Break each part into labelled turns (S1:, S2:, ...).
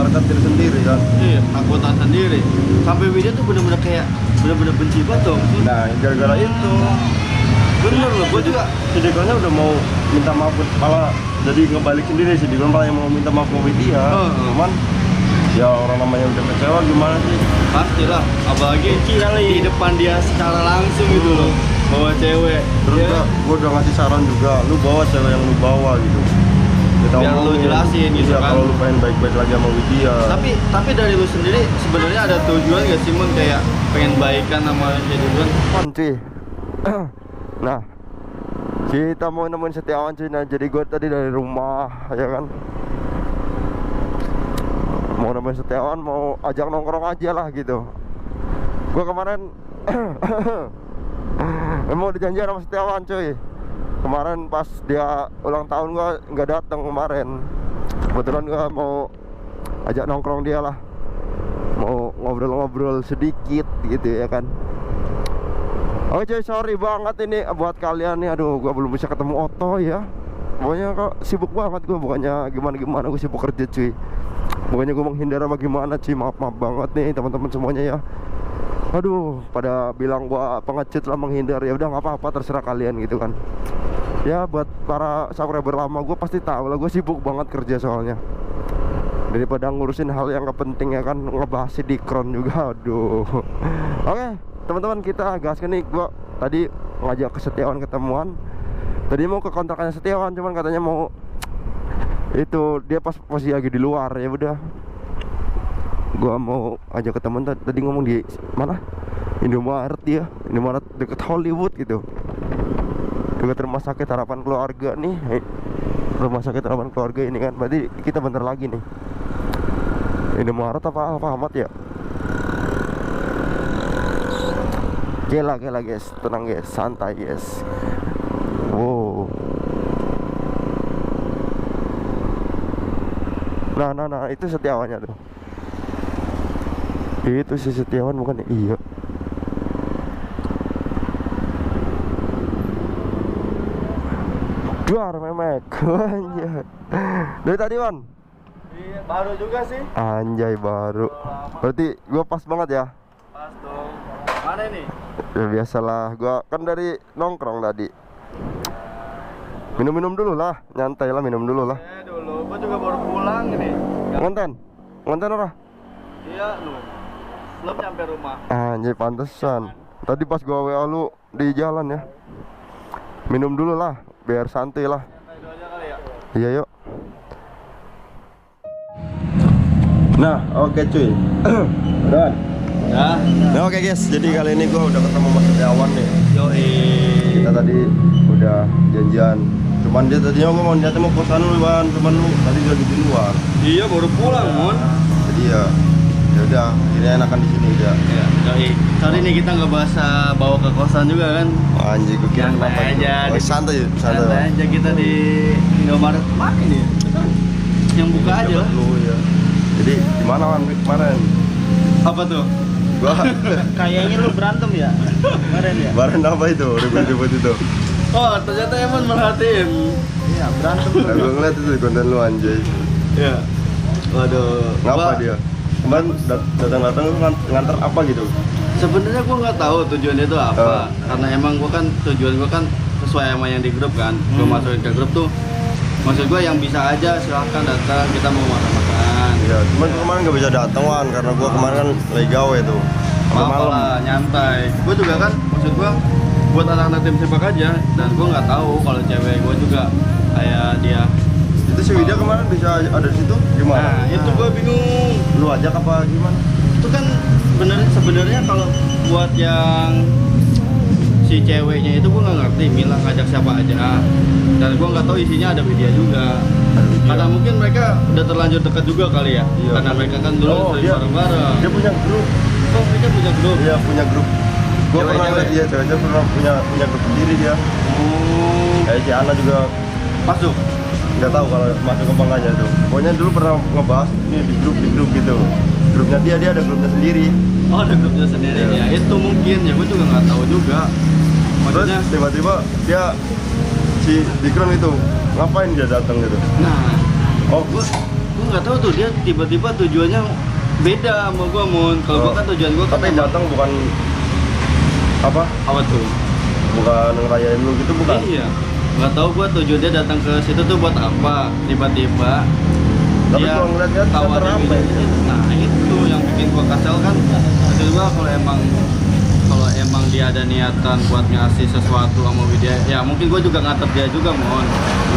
S1: khawatir sendiri kan.
S2: Iya, takutan sendiri. Sampai Widya tuh bener-bener kayak bener-bener benci banget dong.
S1: Nah gara-gara itu
S2: Bener loh, gue juga.
S1: si Dikronnya udah mau minta maaf, malah jadi ngebalik sendiri si Dikron malah yang mau minta maaf ke Widya. Cuman ya orang namanya udah kecewa gimana sih?
S2: Pastilah, apalagi di depan dia secara langsung gitu loh, bawa cewek.
S1: Terus
S2: Ya,
S1: gue udah ngasih saran juga, lu bawa cewek yang lu bawa gitu. Kita
S2: biar lu
S1: omongin.
S2: jelasin gitu
S1: Iya,
S2: kan.
S1: kalau lu pengen baik-baik lagi sama Widya.
S2: Tapi dari lu sendiri sebenarnya ada tujuan gak sih Mun, kayak pengen baikan sama si Dikron?
S1: cuy. Nah, kita mau nemuin Setiawan cuy. Nah, jadi gue tadi dari rumah ya kan, mau nemuin Setiawan, mau ajak nongkrong aja lah gitu. Gue kemarin mau dijanjian sama Setiawan cuy. Kemarin pas dia ulang tahun gue nggak datang kemarin. Kebetulan gue mau ajak nongkrong dia lah, mau ngobrol-ngobrol sedikit gitu ya kan. Oke cuy, sorry banget ini buat kalian nih. Aduh, gue belum bisa ketemu Otto ya. Pokoknya kok sibuk banget gue, bukannya gimana-gimana, gue sibuk kerja cuy. Bukannya gue menghindar apa gimana cuy. Maaf banget nih teman-teman semuanya ya. Aduh, pada bilang gue pengecut lah, menghindar. Ya udah nggak apa-apa, terserah kalian gitu kan. Ya buat para subscriber lama gue pasti tahu lah, gue sibuk banget kerja soalnya. Daripada ngurusin hal yang gak penting ya kan, ngebahas si Dikron juga. Aduh. Oke teman-teman, kita gaskan nih. Gua tadi ngajak ke Setiawan ketemuan. Tadi mau ke kontrakannya Setiawan, cuman katanya mau itu dia pas posisi lagi di luar. Ya udah, gua mau ajak ketemuan. Tadi ngomong di mana? Indomaret dia, Indomaret deket Hollywood gitu, deket rumah sakit Harapan Keluarga nih. Rumah sakit Harapan Keluarga ini kan, berarti kita bentar lagi nih. Indomaret apa Alfamart ya? Gila guys, tenang guys, santai guys. Wow. Nah, itu Setiawannya tuh. Itu si Setiawan bukan? Iya. Duar memek. Anjay. Dari tadi Wan?
S2: Iya, baru juga sih.
S1: Anjay baru. Berarti gua pas banget ya?
S2: Pas dong. Mana nih?
S1: Ya biasalah, gua kan dari nongkrong tadi. Minum-minum dulu lah, nyantai lah, minum dulu lah.
S2: Dulu, gua juga baru pulang ini.
S1: Ngonten ora?
S2: Iya, lu. Belum nyampe rumah.
S1: Anjay pantesan. Tadi pas gua WA lu di jalan ya. Minum dulu lah, biar santai lah.
S2: Santai dulu aja kali ya.
S1: Iya yuk. Nah, oke cuy. Udah.
S2: Ya.
S1: Nah, oke guys, jadi kali ini gua udah ketemu Mas Setiawan nih.
S2: Yoi.
S1: Kita tadi udah janjian. Cuman dia tadinya gua mau niatnya mau kosan lu, Wan. Cuman lu tadi lagi di luar.
S2: Iya, baru pulang, Mun.
S1: Jadi ya udah, ini enakan di sini aja.
S2: Iya, yoi. Kali ini kita nggak bahasa bawa ke kosan juga kan.
S1: Anjir, gua kira
S2: Santai
S1: apa itu.
S2: aja.
S1: Oh, santai
S2: Santai aja kita di Indomaret. Mana ini? Yang buka aja lah.
S1: Lu ya. Jadi gimana Wan kemarin?
S2: Apa tuh?
S1: Gua
S2: Kayaknya lu berantem ya kemarin ya.
S1: kemarin apa itu? Ribut-ribut itu.
S2: Oh, ternyata emang merhatiin. Iya, berantem.
S1: Nah, gua ngeliat itu di konten lu anjay.
S2: Iya. Waduh.
S1: Ngapa dia? Kemarin datang-datang lu nganter apa gitu?
S2: Sebenarnya gua nggak tahu tujuannya itu apa. Karena emang gua kan tujuan gua kan sesuai sama yang di grup kan. Gua masukin ke grup tuh. Maksud gua yang bisa aja silahkan datang, kita mau makan-makan.
S1: Iya, cuman gua kemarin nggak bisa datang Wan, karena gua kemarin kan lagi gawe tuh. Sampai
S2: Apa
S1: malam.
S2: lah, nyantai. Gua juga kan, maksud gua buat anak-anak tim sepak aja. Dan gua nggak tahu kalau cewek gua juga kayak dia.
S1: Itu si Widya kemarin bisa ada di situ gimana?
S2: Nah, itu gua bingung.
S1: Lu ajak apa gimana?
S2: Itu kan sebenarnya kalau buat yang si ceweknya itu gua nggak ngerti Mila ngajak siapa aja, dan gua nggak tahu isinya ada Widya juga. Karena mungkin mereka udah terlanjur dekat juga kali ya.
S1: Iya.
S2: Karena mereka kan dulu sering bareng-bareng.
S1: Dia punya grup.
S2: Oh, mereka punya grup.
S1: Iya, punya grup. Gua pernah
S2: Cewek-cewek.
S1: lihat dia, ceweknya pernah punya grup sendiri dia.
S2: Oh,
S1: Kayak si Ana juga
S2: masuk.
S1: nggak tahu kalau masuk ke enggaknya tuh. Pokoknya dulu pernah ngebahas ini di grup gitu. Grupnya dia ada grupnya sendiri.
S2: Oh, ada grupnya sendiri.
S1: Iya.
S2: Ya itu mungkin ya, gua juga nggak tahu juga.
S1: Terus
S2: Maksudnya,
S1: tiba-tiba dia si Dikron itu ngapain dia datang gitu?
S2: nah,
S1: Oh,
S2: gua nggak tahu tuh dia tiba-tiba tujuannya beda sama gua Mon. Kalau gua kan tujuan gua kan
S1: Tapi datang bukan apa?
S2: apa tuh?
S1: Bukan ngerayain lu gitu bukan?
S2: Iya. Nggak tahu gua tujuannya datang ke situ tuh buat apa. Tiba-tiba
S1: Tapi
S2: dia
S1: gua ngeliat-ngeliat
S2: tawarin
S1: terapa
S2: video.
S1: ya.
S2: Nah itu yang bikin gua kesel kan. Maksud gua kalau emang dia ada niatan buat ngasih sesuatu sama Widya, ya mungkin gua juga ngatur dia juga Mon.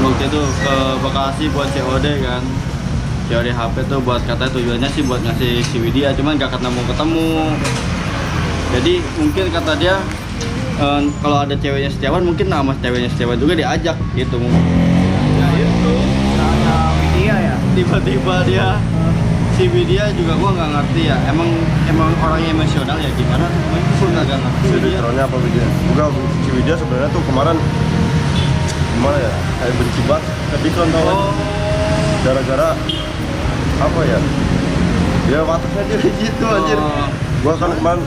S2: Waktu itu ke Bekasi buat COD kan. COD HP tuh buat katanya tujuannya sih buat ngasih si Widya, cuman gak ketemu. Jadi mungkin kata dia kalau ada ceweknya Setiawan mungkin nama ceweknya Setiawan juga diajak gitu mungkin. Ya itu
S3: Ada Widya ya.
S2: tiba-tiba dia si Widya juga gua nggak ngerti ya, emang orangnya emosional ya gimana tuh gua nggak ngerti
S1: Si
S2: dia.
S1: Widya apa Widya? Enggak, si Widya sebenarnya tuh kemarin gimana ya? Kayak benci banget ke Dikron tau kan?
S2: Oh
S1: Gara-gara apa ya? Ya wataknya dia gitu anjir. Gua kan kemarin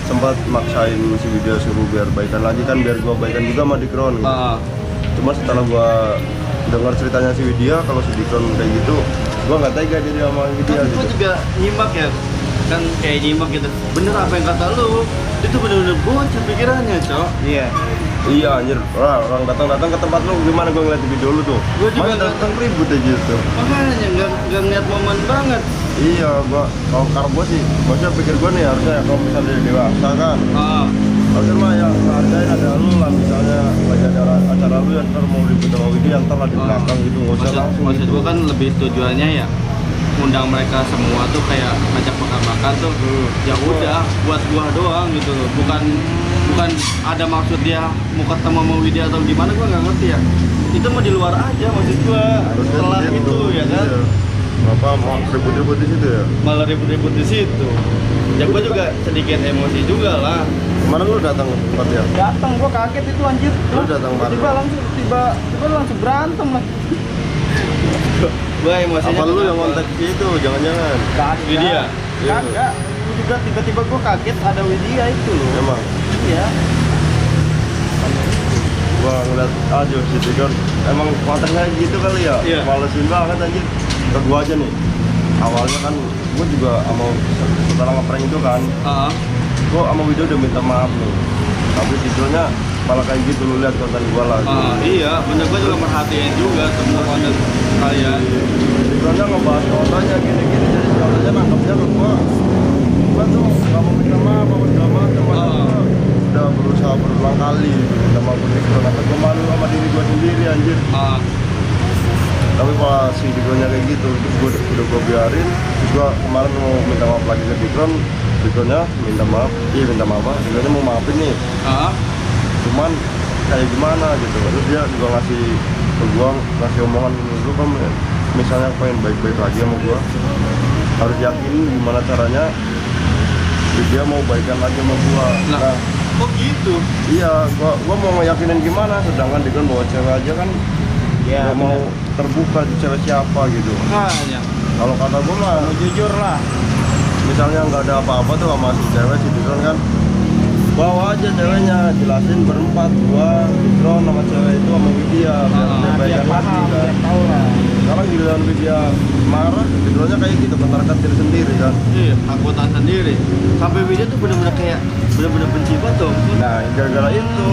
S1: sempat maksain si Widya suruh biar baikan lagi kan, biar gua baikan juga sama Dikron gitu. Cuma setelah gua dengar ceritanya si Widya kalau si Dikron kayak gitu, gua nggak tega dia sama Widya
S2: kan
S1: gitu.
S2: gua juga nyimak ya, kan kayak nyimak gitu, bener apa yang kata lu, itu bener-bener bocor pikirannya Cok.
S3: Iya.
S1: Iya anjir, orang datang ke tempat lu gimana gua ngeliat di video lu tuh.
S2: Gua juga
S1: Main datang ribut aja tuh.
S2: Makanya nggak ngeliat momen banget.
S1: Iya, kalau gua sih, maksudnya pikir gua nih harusnya ya, kalau misalnya dia dewasa kan, harusnya mah ya hargain ada lu lah, misalnya lagi ada acara lu yang ntar mau ribut sama Widya, ntar lah di belakang gitu, nggak usah langsung
S2: Maksud
S1: gitu.
S2: gua kan lebih tujuannya ya undang mereka semua tuh kayak ngajak makan-makan tuh. Ya udah buat gua doang gitu loh. Bukan ada maksud dia mau ketemu sama Widya atau gimana, gua nggak ngerti ya. Itu mah di luar aja maksud gua.
S1: Harusnya
S2: Setelah
S1: dia
S2: itu
S1: tuh,
S2: ya kan.
S1: iya. Kenapa mau ribut-ribut di situ ya?
S2: Malah ribut-ribut di situ. Ya gua juga sedikit emosi juga lah.
S1: Kemarin lu datang ke tempat ya?
S3: Datang gua kaget itu anjir.
S1: Lu datang bareng?
S3: Tiba langsung berantem lah.
S2: Gua emosinya.
S1: Apa lu yang
S2: kenapa?
S1: kontak itu? Jangan-jangan.
S3: Kagak.
S2: Widya?
S3: Kagak. Gua juga tiba-tiba gua kaget ada Widya itu loh.
S1: Emang?
S3: Iya.
S1: Gua ngeliat aja si Dikron emang kontaknya gitu kali ya?
S2: Iya.
S1: Malesin banget anjir. Ke gua aja nih. Awalnya kan gua juga sama setelah ngeprank itu kan, gua sama Widya udah minta maaf nih. Tapi Dikronnya malah kayak gitu, lu lihat konten gua lagi.
S2: Iya, bener gua juga merhatiin juga semua konten kalian.
S1: Dikronnya ngebahas kontennya gini-gini, jadi kontennya nangkepnya ke gua tuh gak mau minta maaf sama segala macam. Udah berusaha berulang kali minta maaf ke Dikron, tapi gua malu sama diri gua sendiri anjir. Tapi pas si Dikronnya kayak gitu, terus udah gua biarin. Terus gua kemarin mau minta maaf lagi ke Dikronnya minta maaf, minta maaf, Dikronnya mau maafin nih. Cuman kayak gimana gitu, terus dia juga ngasih ke gua, ngasih omongan, lu kan misalnya pengen baik-baik lagi sama gua, harus yakin gimana caranya dia mau baikan lagi sama gua. Nah,
S2: kok gitu?
S1: iya, gua mau ngeyakinin gimana, sedangkan dia kan bawa cewek aja kan.
S3: Iya.
S1: Gak mau terbuka di cewek siapa gitu.
S2: Makanya.
S1: Kalau kata gue mah
S3: Jujur lah.
S1: misalnya nggak ada apa-apa tuh sama si cewek si Dikron kan, bawa aja ceweknya, jelasin berempat, gua, Dikron sama cewek itu sama Widya, biar dia
S3: Biar
S1: baikan lagi
S3: paham,
S1: kan.
S3: biar tahu lah.
S1: Sekarang giliran Widya marah, Dikronnya kayak gitu, ketarkan diri sendiri kan.
S2: Iya, aku tahan sendiri. Sampai Widya tuh bener-bener kayak bener-bener benci banget tuh.
S1: Nah, gara-gara itu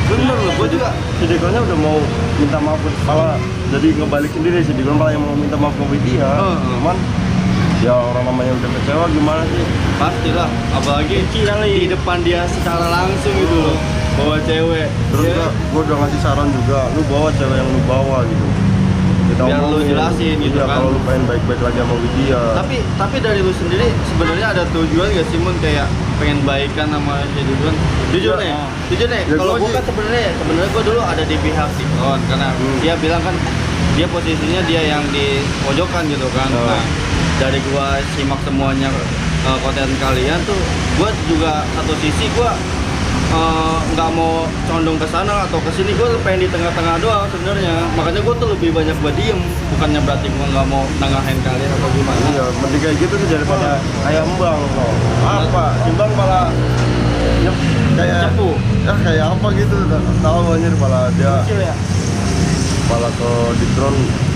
S2: Bener loh, gua juga.
S1: si Dikronnya udah mau minta maaf, malah jadi ngebalik sendiri, si Dikron malah yang mau minta maaf ke Widya. Cuman ya orang namanya udah kecewa gimana sih.
S2: Pastilah, apalagi di depan dia secara langsung gitu loh. Bawa cewek.
S1: Terus
S2: Dia-
S1: gua udah ngasih saran juga, lu bawa cewek yang lu bawa gitu. Kita
S2: Biar lu
S1: omongin.
S2: jelasin gitu
S1: Iya,
S2: kan.
S1: kalau lu pengen baik-baik lagi sama Widya.
S2: Tapi dari lu sendiri sebenarnya ada tujuan gak sih Mun, kayak pengen baikan sama si Dikron? Jujur nih,
S1: Ya,
S2: kalau
S1: gua
S2: gua
S1: sih-
S2: kan sebenarnya gua dulu ada di pihak Dikron karena dia bilang kan dia posisinya dia yang di pojokan gitu kan.
S1: Oh.
S2: Nah, dari gua simak semuanya konten kalian tuh, gua juga satu sisi gua nggak mau condong ke sana atau ke sini, gue pengen di tengah-tengah doang sebenarnya. Makanya gue tuh lebih banyak buat diem, bukannya berarti gue nggak mau nengahin kalian atau gimana.
S1: Iya, mending kayak gitu sih daripada ayam bang. Apa? Simbang malah kayak
S2: Cepu.
S1: ya kayak apa gitu, tahu anjir malah dia
S3: Kecil ya.
S1: malah ke Dikron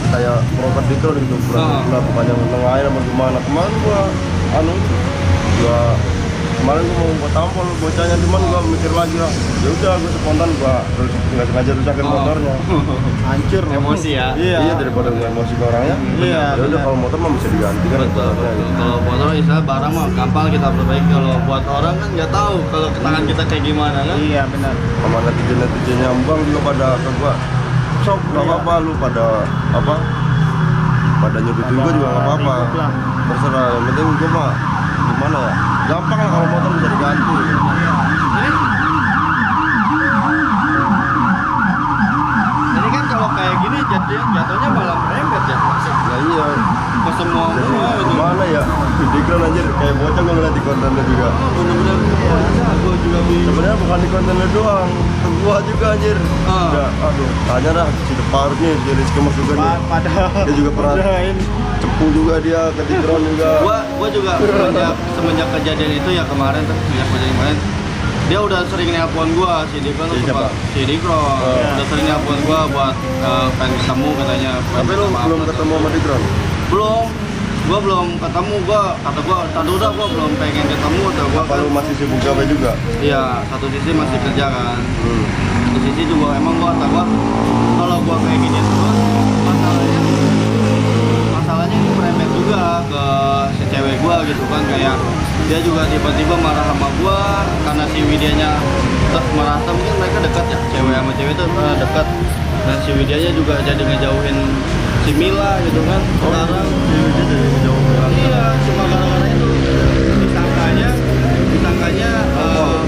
S1: kayak proper dikron gitu, pura-pura bukannya nengahin apa gimana. Kemarin gua kemarin gua mau gua tampol bocahnya, cuman gua mikir lagi lah, ya udah gua spontan gua terus nggak sengaja rusakin motornya.
S3: Hancur
S2: Emosi ya.
S1: Iya, daripada gua emosi ke orangnya.
S3: Iya,
S1: Ya udah kalau motor mah bisa diganti kan.
S2: Betul. Kalau motor istilah barang mah gampang kita perbaiki. Kalau buat orang kan nggak tahu kalau tangan kita kayak gimana kan.
S3: Iya benar.
S1: Sama netizen nyambang juga pada ke gua, sok nggak apa-apa lu pada apa, pada nyudut juga nggak apa-apa,
S3: ribut lah.
S1: terserah. Yang penting gua mah gimana ya, gampang lah kalau motor bisa diganti.
S2: Jadi kan kalau kayak gini jatuhnya malah merembet ya.
S1: Ya iya,
S2: Ke semua
S1: jadi
S2: gitu.
S1: gimana ya, dikron anjir kayak bocah gua ngeliat di kontennya juga.
S2: Bener-bener gue juga bingung.
S1: Sebenarnya bukan di kontennya doang, ke gua juga anjir. Udah, aduh, tanya dah si Deparut nih, si Rizky Mas juga nih.
S3: Padahal
S1: Dia juga pernah cepu juga dia ke dikron juga.
S2: Gua juga semenjak kejadian itu ya kemarin tuh, dia udah sering nelpon gua si Dikron tuh,
S1: Siapa?
S2: si Dikron udah sering nelpon gua buat pengen ketemu katanya.
S1: Tapi lu belum ketemu sama dikron?
S2: Gua belum ketemu. Kata gua tadi udah gua belum pengen ketemu atau gua
S1: Apa lu masih sibuk gawe juga?
S2: iya, satu sisi masih kerja kan, satu sisi juga emang gua kata gua kalau gua kayak gini terus masalahnya itu merembet juga ke si cewek gua gitu kan. Kayak dia juga tiba-tiba marah sama gua karena si Widianya merasa mungkin mereka dekat ya, cewek sama cewek itu dekat, dan si Widianya juga jadi ngejauhin si Mila gitu kan. Sekarang iya, cuma gara-gara itu disangkanya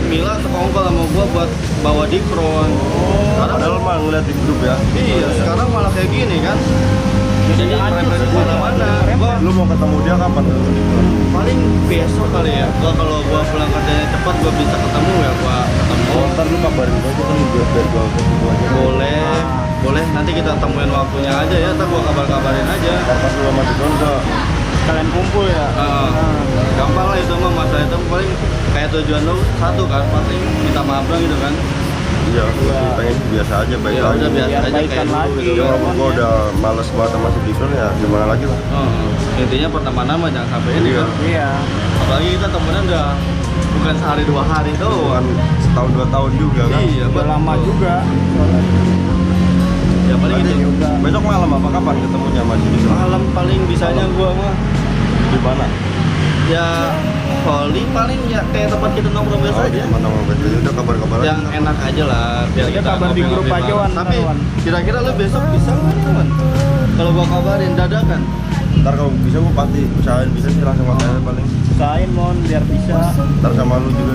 S2: Mila sekongkol sama gua buat bawa dikron.
S1: Padahal mah ngeliat di grup ya.
S2: Iya, sekarang malah kayak gini kan. Jadi merembet kemana-mana.
S1: Lu mau ketemu dia kapan?
S2: Paling besok kali ya. Kalau gua pulang kerjanya cepat, gua bisa ketemu ya, gua ketemu.
S1: Oh, ntar lu kabarin gua aja kan biar gua ketemu aja.
S2: Boleh. Nanti kita temuin waktunya aja ya. Ntar gua kabarin aja.
S1: Ntar pas lu sama dikron udah
S3: kalian kumpul ya.
S2: Gampang lah itu mah, masalah itu paling kayak tujuan lu satu kan, pasti minta maaf dong gitu kan.
S1: iya, gua sih pengen biasa aja, baik
S2: Ya
S1: lagi.
S2: udah biasa
S3: Biar
S2: aja
S3: baikan
S2: kayak dulu
S3: lagi.
S2: gitu.
S1: Ya walaupun gua udah males banget sama si dikron ya, gimana lagi lah.
S2: Intinya pertemanan mah jangan sampai ini kan.
S3: Iya.
S2: Apalagi kita temenan udah bukan sehari 2 hari
S1: Bukan
S2: doang.
S1: setahun 2 tahun juga kan.
S2: Iya,
S3: Udah lama juga.
S2: Ya paling
S1: Berarti
S2: itu.
S1: besok malam apa kapan ketemunya sama si dikron?
S2: Malam paling bisanya gua mah
S1: Di mana?
S2: ya volley paling ya kayak tempat kita nongkrong biasa aja.
S1: Mana mau biasa udah kabar-kabar aja.
S2: Yang enak aja lah biar
S3: Kita
S2: kita
S3: kabar di grup
S2: ngobrol-ngobrol.
S3: aja, Wan.
S2: Tapi
S3: Wan.
S2: kira-kira lu besok bisa nggak Wan? Kalau gua kabarin dadakan.
S1: Ntar kalau bisa gua pasti usahain bisa sih langsung matanya paling.
S3: Usahain mon biar bisa.
S1: Ntar sama lu juga.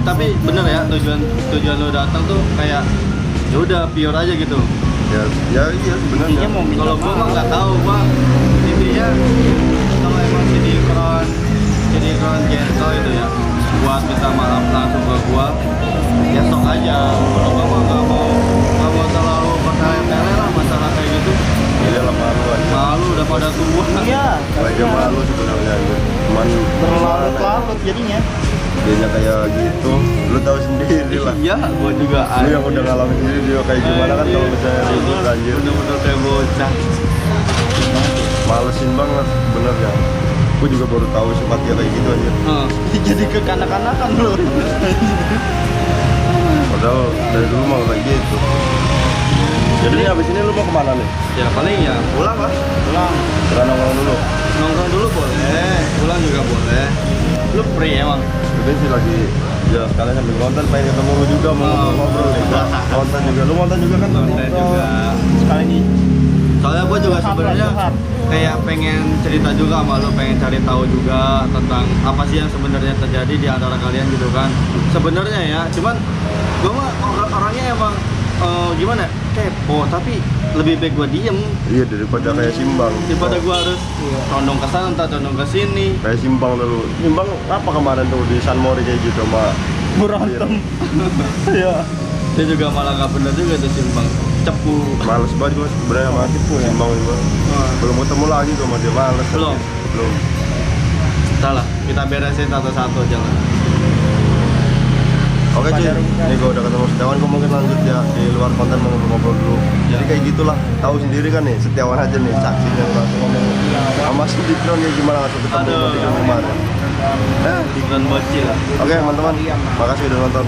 S2: Tapi bener ya, tujuan lu datang tuh kayak ya udah pure aja gitu.
S1: Ya iya sebenarnya.
S3: Intinya mau minta
S2: Kalau gua mah
S3: maaf.
S2: nggak tahu, gua intinya kalau emang si Dikron gentle itu ya buat minta maaf langsung ke gua, ya sok aja. Kalau gua mah nggak mau terlalu bertele-tele lah masalah kayak gitu.
S1: Iya lah malu aja.
S2: Malu udah pada tua.
S3: Iya.
S1: Gua aja malu sebenarnya gitu. Cuman
S3: Berlarut-larut jadinya.
S1: dianya kayak gitu, lu tahu sendiri lah.
S2: Iya, gua juga.
S1: Lu yang udah ngalamin sendiri dia kayak gimana kan kalau misalnya ribut anjir.
S2: Bener-bener kayak bocah.
S1: Malesin banget sebenarnya. Gua juga baru tahu sifat dia kayak gitu anjir.
S3: Jadi kekanak-kanakan lu.
S1: Padahal dari dulu mah kayak gitu. Jadi nih abis ini lu mau kemana nih?
S2: Ya paling ya pulang lah.
S3: Pulang.
S1: Kita nongkrong dulu.
S2: Nongkrong dulu boleh, pulang juga boleh. Lu free emang?
S1: Udah sih lagi ya sekalian sambil nonton, pengen ketemu lu juga mau ngobrol nih. Nonton juga, lu nonton juga kan?
S2: Nonton juga.
S3: Sekali ini.
S2: Soalnya gue juga sebenarnya
S3: curhat.
S2: kayak pengen cerita juga sama lo, pengen cari tahu juga tentang apa sih yang sebenarnya terjadi di antara kalian gitu kan. Sebenarnya ya, cuman gue mah orangnya emang gimana? Kepo, tapi lebih baik gue diem
S1: Iya daripada kayak simbang.
S2: daripada gue harus condong ke sana, entah condong ke sini.
S1: Kayak simbang dulu. Simbang apa kemarin tuh di San Mori kayak gitu sama
S3: Berantem. Iya.
S2: Dia juga malah gak bener juga tuh simpang cepu.
S1: males banget gue sebenarnya sama simbang juga. Belum ketemu lagi tuh sama dia, males.
S2: Belum?
S1: Belum.
S2: Salah, kita beresin satu-satu jangan.
S1: Oke cuy, ini gue udah ketemu Setiawan, gue mungkin lanjut ya di luar konten mau ngobrol dulu. Jadi kayak gitulah, tahu sendiri kan nih Setiawan aja nih saksinya langsung ngomong sama si Dikron ya gimana langsung ketemu sama Dikron kemarin.
S2: Dikron bocil lah.
S1: Oke teman-teman, makasih udah nonton.